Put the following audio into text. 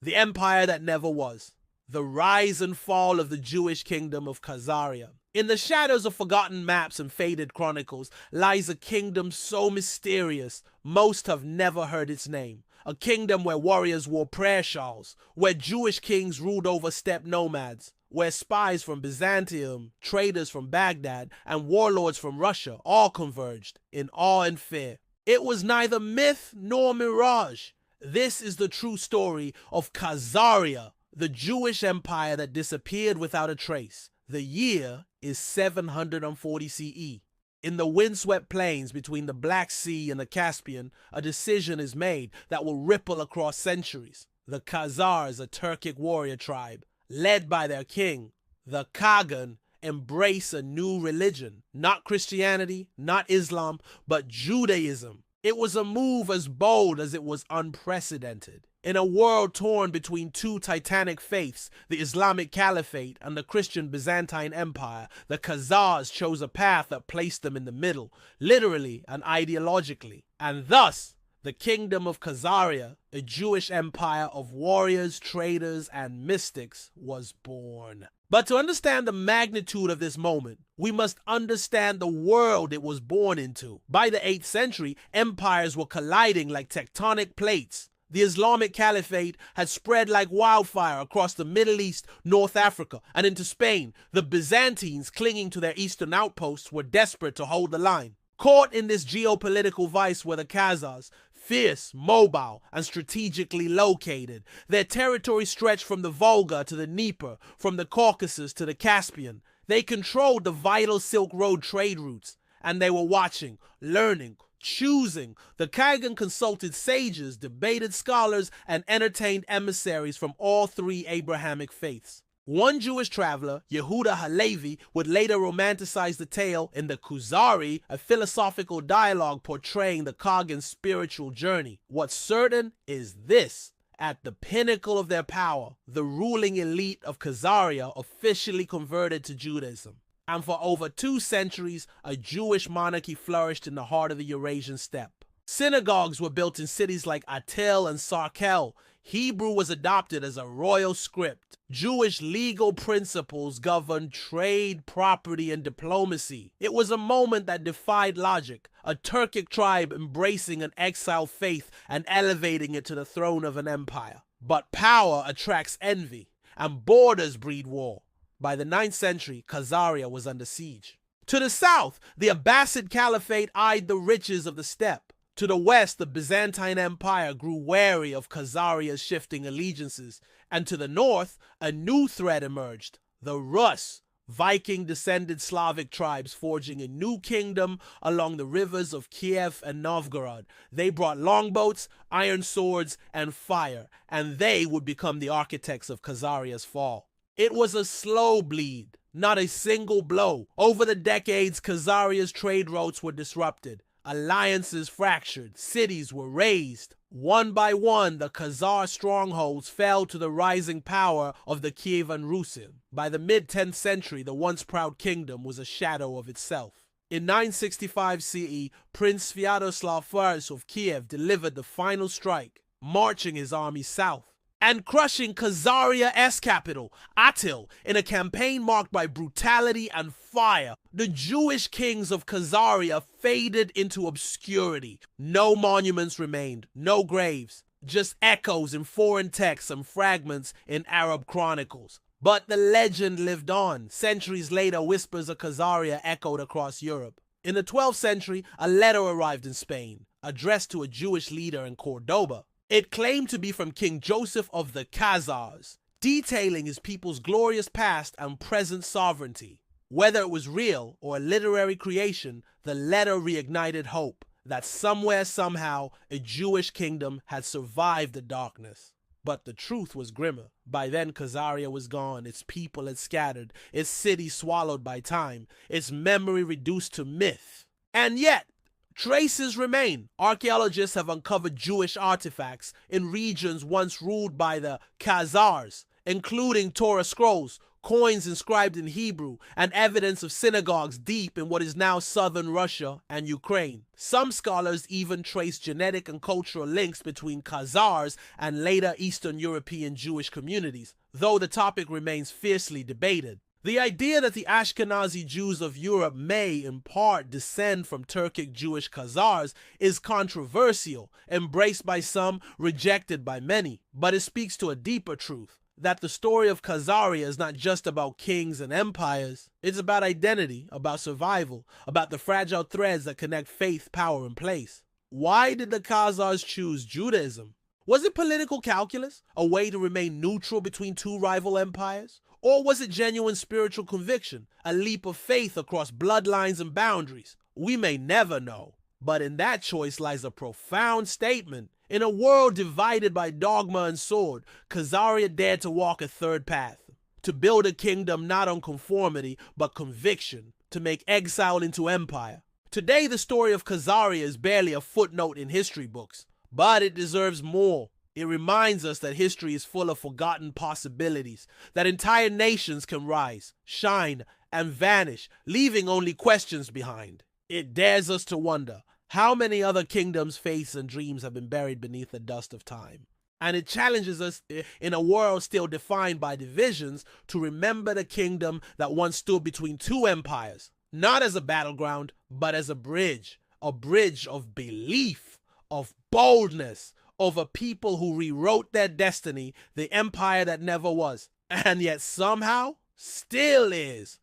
The empire that never was. The rise and fall of the Jewish kingdom of Khazaria. In the shadows of forgotten maps and faded chronicles lies a kingdom so mysterious most have never heard its name. A kingdom where warriors wore prayer shawls, where Jewish kings ruled over steppe nomads, where spies from Byzantium, traders from Baghdad, and warlords from Russia all converged in awe and fear. It was neither myth nor mirage. This is the true story of Khazaria, the Jewish empire that disappeared without a trace. The year is 740 CE. In the windswept plains between the Black Sea and the Caspian, a decision is made that will ripple across centuries. The Khazars, a Turkic warrior tribe, led by their king, the Khagan, embrace a new religion. Not Christianity, not Islam, but Judaism. It was a move as bold as it was unprecedented. In a world torn between two titanic faiths, the Islamic Caliphate and the Christian Byzantine Empire, the Khazars chose a path that placed them in the middle, literally and ideologically. And thus, the kingdom of Khazaria, a Jewish empire of warriors, traders, and mystics, was born. But to understand the magnitude of this moment, we must understand the world it was born into. By the 8th century, empires were colliding like tectonic plates. The Islamic Caliphate had spread like wildfire across the Middle East, North Africa, and into Spain. The Byzantines, clinging to their eastern outposts, were desperate to hold the line. Caught in this geopolitical vice were the Khazars, fierce, mobile, and strategically located. Their territory stretched from the Volga to the Dnieper, from the Caucasus to the Caspian. They controlled the vital silkroad trade routes, and they were watching, learning, choosing. The Khagan consulted sages, debated scholars, and entertained emissaries from all three Abrahamic faiths. One Jewish traveler, Yehuda Halevi, would later romanticize the tale in the Kuzari, a philosophical dialogue portraying the Khagan's spiritual journey. What's certain is this: at the pinnacle of their power, the ruling elite of Khazaria officially converted to Judaism. And for over 2 centuries, a Jewish monarchy flourished in the heart of the Eurasian steppe. Synagogues were built in cities like Atil and Sarkel. Hebrew was adopted as a royal script. Jewish legal principles governed trade, property, and diplomacy. It was a moment that defied logic, a Turkic tribe embracing an exiled faith and elevating it to the throne of an empire. But power attracts envy, and borders breed war. By the 9th century, Khazaria was under siege. To the south, the Abbasid Caliphate eyed the riches of the steppe. To the west, the Byzantine Empire grew wary of Khazaria's shifting allegiances. And to the north, a new threat emerged: the Rus, Viking-descended Slavic tribes forging a new kingdom along the rivers of Kiev and Novgorod. They brought longboats, iron swords, and fire, and they would become the architects of Khazaria's fall. It was a slow bleed, not a single blow. Over the decades, Khazaria's trade routes were disrupted. Alliances fractured, cities were razed. One by one, the Khazar strongholds fell to the rising power of the Kievan Rusin. By the mid-10th century, the once proud kingdom was a shadow of itself. In 965 CE, Prince Sviatoslav I of Kiev delivered the final strike, marching his army south and crushing Khazaria's capital, Atil, in a campaign marked by brutality and fire. The Jewish kings of Khazaria faded into obscurity. No monuments remained, no graves, just echoes in foreign texts and fragments in Arab chronicles. But the legend lived on. Centuries later, whispers of Khazaria echoed across Europe. In the 12th century, a letter arrived in Spain, addressed to a Jewish leader in Cordoba. It claimed to be from King Joseph of the Khazars, detailing his people's glorious past and present sovereignty. Whether it was real or a literary creation, the letter reignited hope that somewhere, somehow, a Jewish kingdom had survived the darkness. But the truth was grimmer. By then, Khazaria was gone, its people had scattered, its city swallowed by time, its memory reduced to myth. And yet, traces remain. Archaeologists have uncovered Jewish artifacts in regions once ruled by the Khazars, including Torah scrolls, coins inscribed in Hebrew, and evidence of synagogues deep in what is now southern Russia and Ukraine. Some scholars even trace genetic and cultural links between Khazars and later Eastern European Jewish communities, though the topic remains fiercely debated. The idea that the Ashkenazi Jews of Europe may, in part, descend from Turkic Jewish Khazars is controversial, embraced by some, rejected by many, but it speaks to a deeper truth, that the story of Khazaria is not just about kings and empires. It's about identity, about survival, about the fragile threads that connect faith, power, and place. Why did the Khazars choose Judaism? Was it political calculus, a way to remain neutral between two rival empires? Or was it genuine spiritual conviction, a leap of faith across bloodlines and boundaries? We may never know, but in that choice lies a profound statement. In a world divided by dogma and sword, Khazaria dared to walk a third path, to build a kingdom not on conformity but conviction, to make exile into empire. Today the story of Khazaria is barely a footnote in history books, but it deserves more. It reminds us that history is full of forgotten possibilities, that entire nations can rise, shine, and vanish, leaving only questions behind. It dares us to wonder, how many other kingdoms, faiths, and dreams have been buried beneath the dust of time? And it challenges us, in a world still defined by divisions, to remember the kingdom that once stood between two empires, not as a battleground, but as a bridge of belief, of boldness, of a people who rewrote their destiny, the empire that never was, and yet somehow still is.